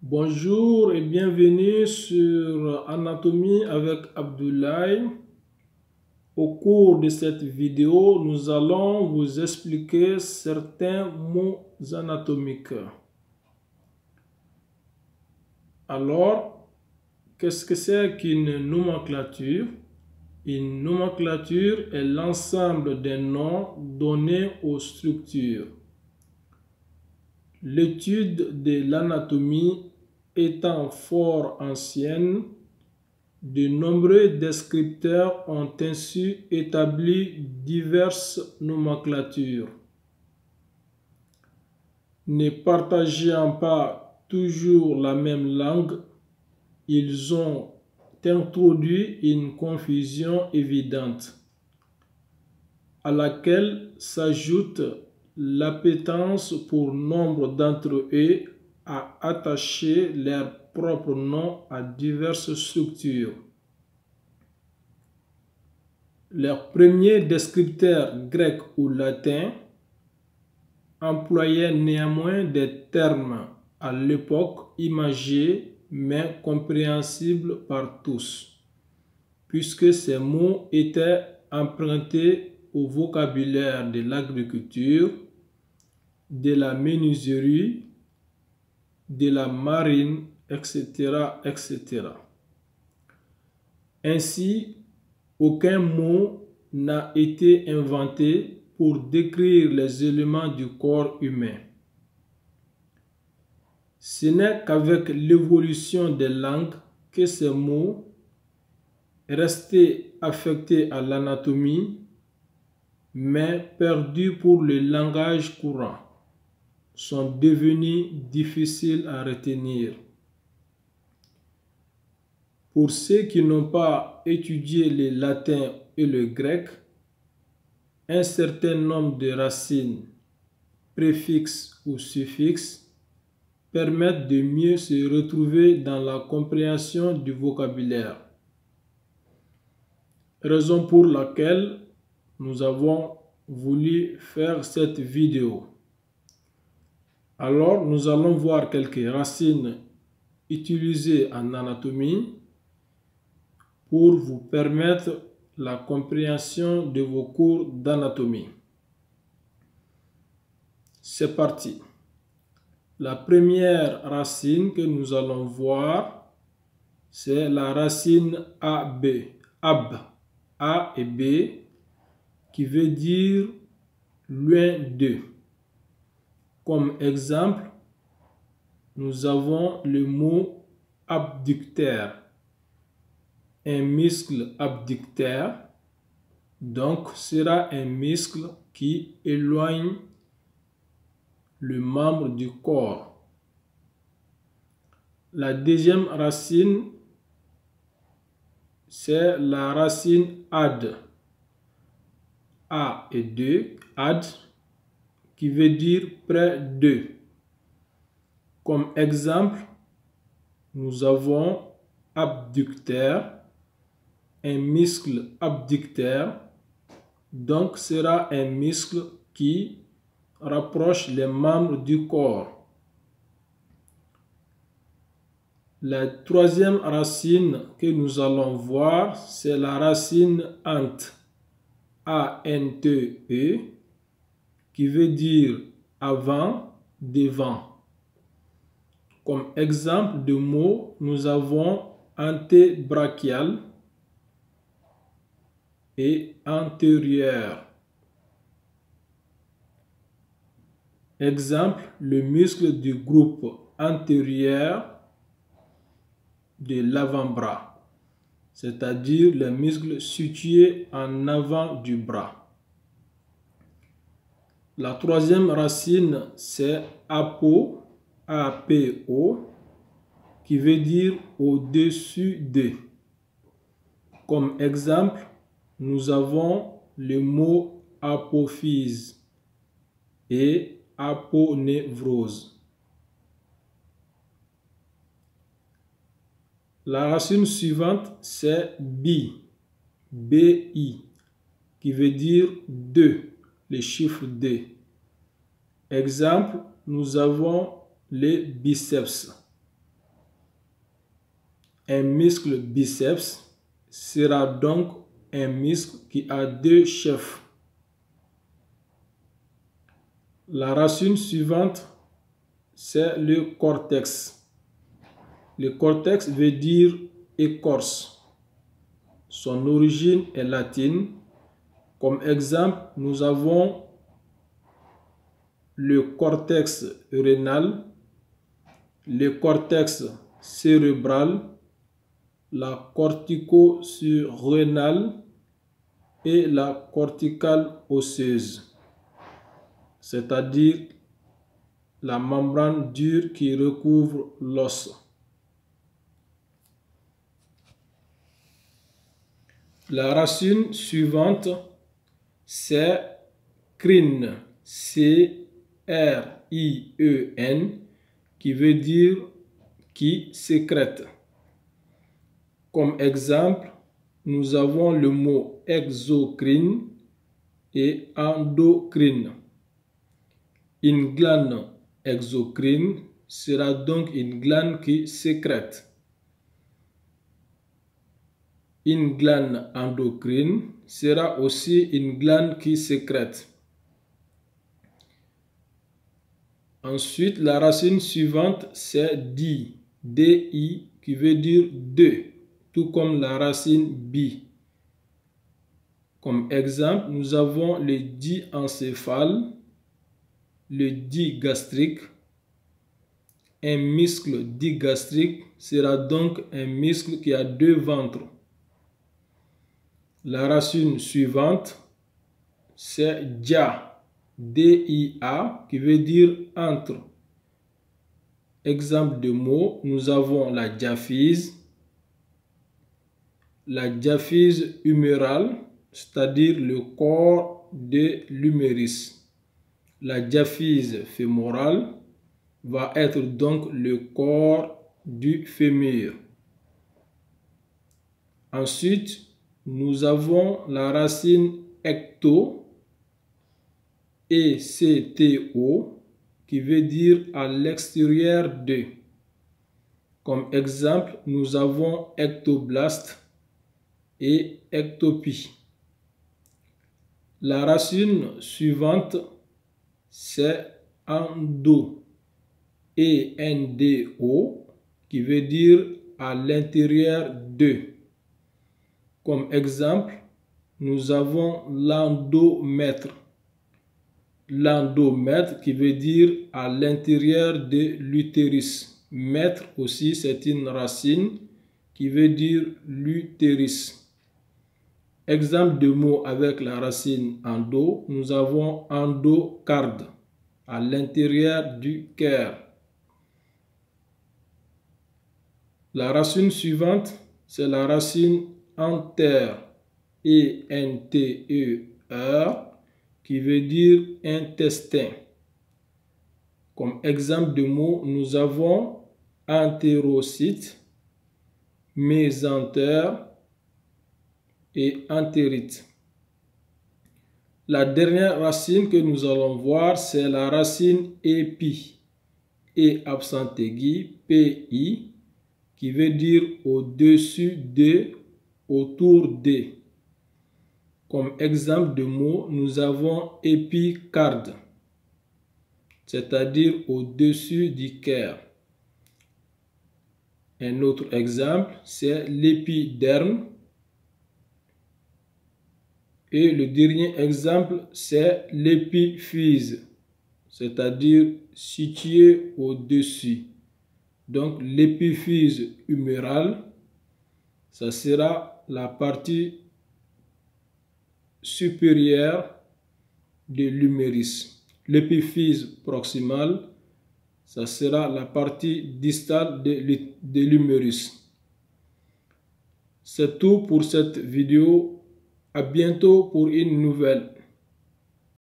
Bonjour et bienvenue sur Anatomie avec Abdoulaye. Au cours de cette vidéo, nous allons vous expliquer certains mots anatomiques. Alors, qu'est-ce que c'est qu'une nomenclature? Une nomenclature est l'ensemble des noms donnés aux structures. L'étude de l'anatomie étant fort ancienne, de nombreux descripteurs ont ainsi établi diverses nomenclatures. Ne partageant pas toujours la même langue, ils ont introduit une confusion évidente, à laquelle s'ajoute l'appétence pour nombre d'entre eux à attacher leur propre nom à diverses structures. Leurs premiers descripteurs grecs ou latins employaient néanmoins des termes à l'époque imagés mais compréhensibles par tous, puisque ces mots étaient empruntés au vocabulaire de l'agriculture, de la menuiserie, de la marine, etc., etc. Ainsi, aucun mot n'a été inventé pour décrire les éléments du corps humain. Ce n'est qu'avec l'évolution des langues que ces mots, restés affectés à l'anatomie, mais perdus pour le langage courant, sont devenus difficiles à retenir. Pour ceux qui n'ont pas étudié le latin et le grec, un certain nombre de racines, préfixes ou suffixes, permettent de mieux se retrouver dans la compréhension du vocabulaire. Raison pour laquelle nous avons voulu faire cette vidéo. Alors, nous allons voir quelques racines utilisées en anatomie pour vous permettre la compréhension de vos cours d'anatomie. C'est parti. La première racine que nous allons voir, c'est la racine AB, AB, A et B, qui veut dire loin d'eux. Comme exemple, nous avons le mot abducteur. Un muscle abducteur, donc, sera un muscle qui éloigne le membre du corps. La deuxième racine, c'est la racine ad. A et 2, ad, qui veut dire près de. Comme exemple, nous avons abducteur, un muscle abducteur, donc sera un muscle qui rapproche les membres du corps. La troisième racine que nous allons voir, c'est la racine ant, A-N-T-E, qui veut dire avant, devant. Comme exemple de mots, nous avons antébrachial et antérieur. Exemple, le muscle du groupe antérieur de l'avant-bras, c'est-à-dire le muscle situé en avant du bras. La troisième racine, c'est apo, A-P-O, qui veut dire au-dessus de. Comme exemple, nous avons le mot apophyse et aponévrose. La racine suivante, c'est bi, B-I, qui veut dire 2, le chiffre 2. Exemple, nous avons les biceps. Un muscle biceps sera donc un muscle qui a deux chefs. La racine suivante, c'est le cortex. Le cortex veut dire écorce. Son origine est latine. Comme exemple, nous avons le cortex rénal, le cortex cérébral, la cortico-surrénale et la corticale osseuse, c'est-à-dire la membrane dure qui recouvre l'os. La racine suivante, c'est crine, C-R-I-E-N, qui veut dire qui sécrète. Comme exemple, nous avons le mot exocrine et endocrine. Une glande exocrine sera donc une glande qui sécrète. Une glande endocrine sera aussi une glande qui sécrète. Ensuite, la racine suivante, c'est di, D-I, qui veut dire deux, tout comme la racine bi. Comme exemple, nous avons le diencéphale, le digastrique. Un muscle digastrique sera donc un muscle qui a deux ventres. La racine suivante, c'est dia, D-I-A, qui veut dire entre. Exemple de mots, nous avons la diaphyse humérale, c'est-à-dire le corps de l'humérus. La diaphyse fémorale va être donc le corps du fémur. Ensuite, nous avons la racine ecto, E-C-T-O, qui veut dire à l'extérieur de. Comme exemple, nous avons ectoblaste et ectopie. La racine suivante, c'est endo, E-N-D-O, qui veut dire à l'intérieur de. Comme exemple, nous avons l'endomètre. L'endomètre qui veut dire à l'intérieur de l'utérus. Mètre aussi, c'est une racine qui veut dire l'utérus. Exemple de mots avec la racine endo, nous avons endocarde, à l'intérieur du cœur. La racine suivante, c'est la racine enter, E-N-T-E-R, qui veut dire intestin. Comme exemple de mots, nous avons entérocyte, mésentère et entérite. La dernière racine que nous allons voir, c'est la racine épi, et accent aigu, P-I, qui veut dire au-dessus de, autour de. Comme exemple de mots, nous avons épicarde, c'est-à-dire au-dessus du cœur. Un autre exemple, c'est l'épiderme. Et le dernier exemple, c'est l'épiphyse, c'est-à-dire situé au-dessus. Donc l'épiphyse humérale, ça sera la partie supérieure de l'humérus. L'épiphyse proximale, ça sera la partie distale de l'humérus. C'est tout pour cette vidéo. À bientôt pour une nouvelle.